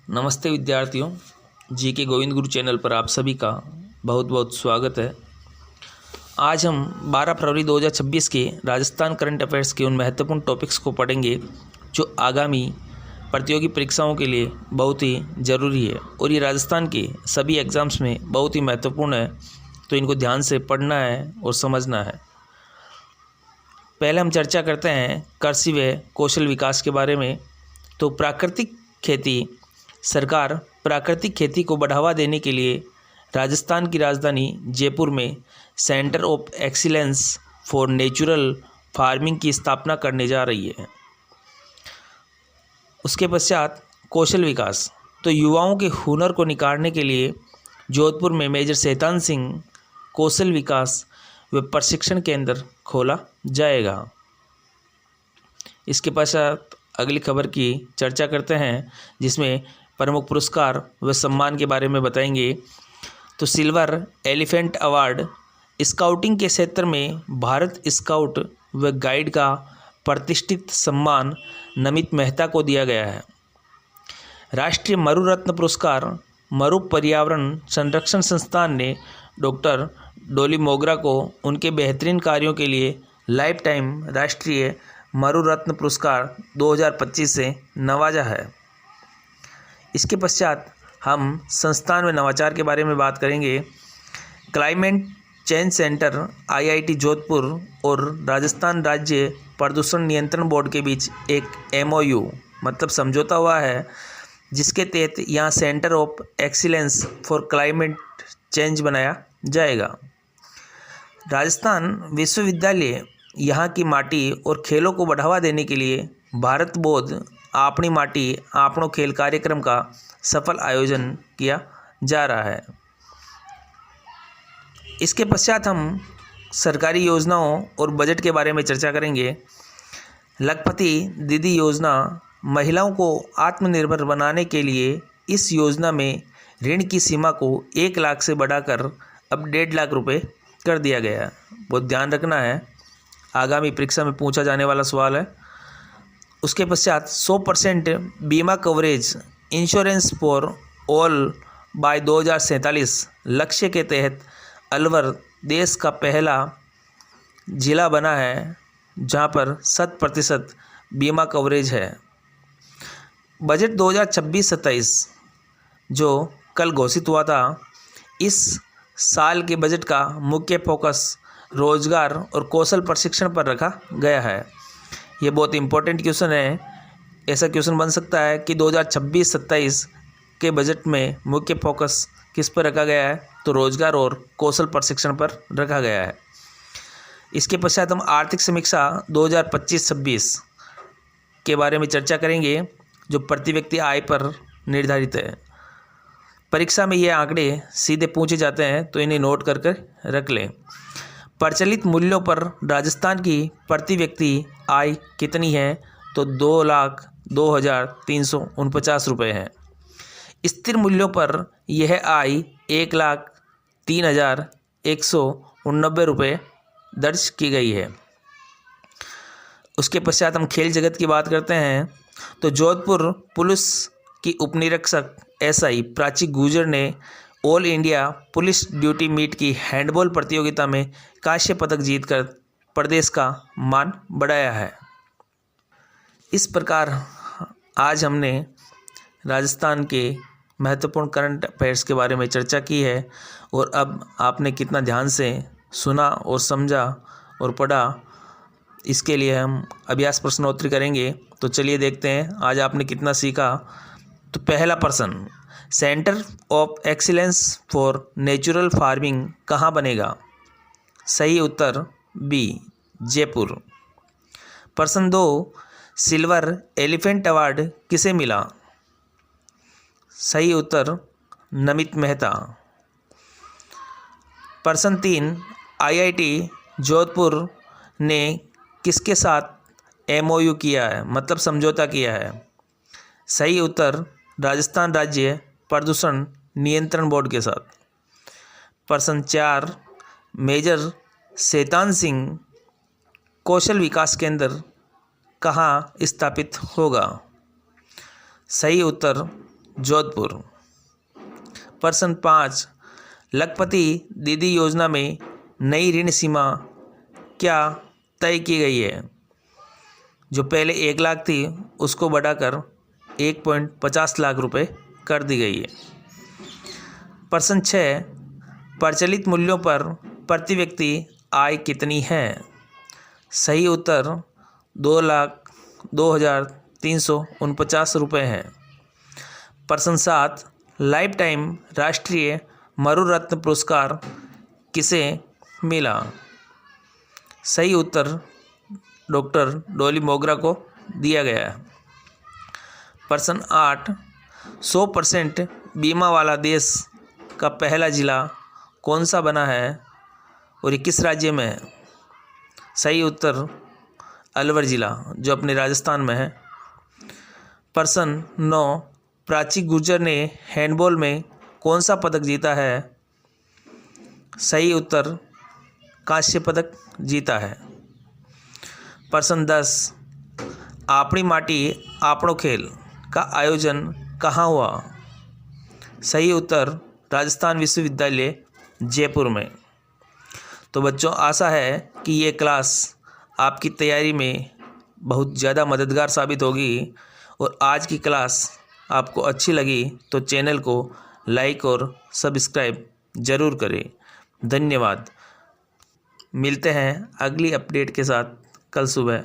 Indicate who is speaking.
Speaker 1: नमस्ते विद्यार्थियों, जी के गोविंद गुरु चैनल पर आप सभी का बहुत बहुत स्वागत है। आज हम 12 फरवरी 2026 के राजस्थान करंट अफेयर्स के उन महत्वपूर्ण टॉपिक्स को पढ़ेंगे जो आगामी प्रतियोगी परीक्षाओं के लिए बहुत ही ज़रूरी है और ये राजस्थान के सभी एग्ज़ाम्स में बहुत ही महत्वपूर्ण है, तो इनको ध्यान से पढ़ना है और समझना है। पहले हम चर्चा करते हैं कृषि व कौशल विकास के बारे में। तो प्राकृतिक खेती सरकार प्राकृतिक खेती को बढ़ावा देने के लिए राजस्थान की राजधानी जयपुर में centre of excellence for natural farming की स्थापना करने जा रही है। उसके पश्चात कौशल विकास, तो युवाओं के हुनर को निखारने के लिए जोधपुर में मेजर शैतान सिंह कौशल विकास व प्रशिक्षण केंद्र खोला जाएगा। इसके पश्चात अगली खबर की चर्चा करते हैं, जिसमें प्रमुख पुरस्कार व सम्मान के बारे में बताएंगे। तो सिल्वर एलिफेंट अवार्ड स्काउटिंग के क्षेत्र में भारत स्काउट व गाइड का प्रतिष्ठित सम्मान नमित मेहता को दिया गया है। राष्ट्रीय मरु रत्न पुरस्कार मरु पर्यावरण संरक्षण संस्थान ने डॉक्टर डॉली मोगरा को उनके बेहतरीन कार्यों के लिए लाइफ टाइम राष्ट्रीय मरु रत्न पुरस्कार 2025 से नवाजा है। इसके पश्चात हम संस्थान व नवाचार के बारे में बात करेंगे। Climate change centre IIT Jodhpur और राजस्थान राज्य प्रदूषण नियंत्रण बोर्ड के बीच एक एमओयू मतलब समझौता हुआ है, जिसके तहत यहाँ centre of excellence for climate change बनाया जाएगा। राजस्थान विश्वविद्यालय यहाँ की माटी और खेलों को बढ़ावा देने के लिए भारत बोध आपनी माटी आपनों खेल कार्यक्रम का सफल आयोजन किया जा रहा है। इसके पश्चात हम सरकारी योजनाओं और बजट के बारे में चर्चा करेंगे। लखपति दीदी योजना महिलाओं को आत्मनिर्भर बनाने के लिए इस योजना में ऋण की सीमा को 1 लाख से बढ़ाकर अब 1.5 लाख रुपए कर दिया गया है। बहुत ध्यान रखना है, आगामी परीक्षा में पूछा जाने वाला सवाल है। उसके पश्चात 100% बीमा coverage insurance for all by 2047 लक्ष्य के तहत अलवर देश का पहला जिला बना है जहां पर 100% बीमा कवरेज है। बजट 2026-27 जो कल घोषित हुआ था, इस साल के बजट का मुख्य फोकस रोजगार और कौशल प्रशिक्षण पर रखा गया है। ये बहुत इंपॉर्टेंट क्वेश्चन है। ऐसा क्वेश्चन बन सकता है कि 2026-27 के बजट में मुख्य फोकस किस पर रखा गया है, तो रोजगार और कौशल प्रशिक्षण पर रखा गया है। इसके पश्चात हम आर्थिक समीक्षा 2025-26 के बारे में चर्चा करेंगे, जो प्रति व्यक्ति आय पर निर्धारित है। परीक्षा में ये आंकड़े सीधे पूछे जाते हैं, तो इन्हें नोट करके रख लें। प्रचलित मूल्यों पर राजस्थान की प्रति व्यक्ति आय कितनी है, तो 2,02,349 रुपये है। स्थिर मूल्यों पर यह आय 1,03,189 रुपये दर्ज की गई है। उसके पश्चात हम खेल जगत की बात करते हैं। तो जोधपुर पुलिस की उपनिरीक्षक एसआई प्राची गुर्जर ने all India police duty meet की हैंडबॉल प्रतियोगिता में कांस्य पदक जीतकर प्रदेश का मान बढ़ाया है। इस प्रकार आज हमने राजस्थान के महत्वपूर्ण करंट अफेयर्स के बारे में चर्चा की है, और अब आपने कितना ध्यान से सुना और समझा और पढ़ा, इसके लिए हम अभ्यास प्रश्नोत्तरी करेंगे। तो चलिए देखते हैं आज आपने कितना सीखा। तो पहला प्रश्न, centre of excellence for natural farming कहाँ बनेगा? सही उत्तर बी, जयपुर। प्रश्न 2, सिल्वर एलिफेंट अवार्ड किसे मिला? सही उत्तर नमित मेहता। प्रश्न 3, आईआईटी जोधपुर ने किसके साथ एमओयू किया है, मतलब समझौता किया है? सही उत्तर राजस्थान राज्य प्रदूषण नियंत्रण बोर्ड के साथ। प्रश्न 4, मेजर शैतान सिंह कौशल विकास केंद्र कहाँ स्थापित होगा? सही उत्तर जोधपुर। प्रश्न 5, लखपति दीदी योजना में नई ऋण सीमा क्या तय की गई है? जो पहले 1 लाख थी उसको बढ़ाकर 1.50 लाख रुपए कर दी गई है। प्रश्न 6, प्रचलित मूल्यों पर प्रति व्यक्ति आय कितनी है? सही उत्तर 2,02,349 रुपये है। प्रश्न 7, लाइफ टाइम राष्ट्रीय मरुरत्न पुरस्कार किसे मिला? सही उत्तर डॉक्टर डॉली मोगरा को दिया गया है। प्रश्न 8, 100% बीमा वाला देश का पहला जिला कौन सा बना है और ये किस राज्य में है? सही उत्तर अलवर जिला, जो अपने राजस्थान में है। प्रश्न 9, प्राची गुर्जर ने हैंडबॉल में कौन सा पदक जीता है? सही उत्तर कांस्य पदक जीता है। प्रश्न 10, आपनी माटी आपनो खेल का आयोजन कहाँ हुआ? सही उत्तर राजस्थान विश्वविद्यालय जयपुर में। तो बच्चों, आशा है कि ये क्लास आपकी तैयारी में बहुत ज़्यादा मददगार साबित होगी और आज की क्लास आपको अच्छी लगी तो चैनल को लाइक और सब्सक्राइब ज़रूर करें। धन्यवाद। मिलते हैं अगली अपडेट के साथ कल सुबह।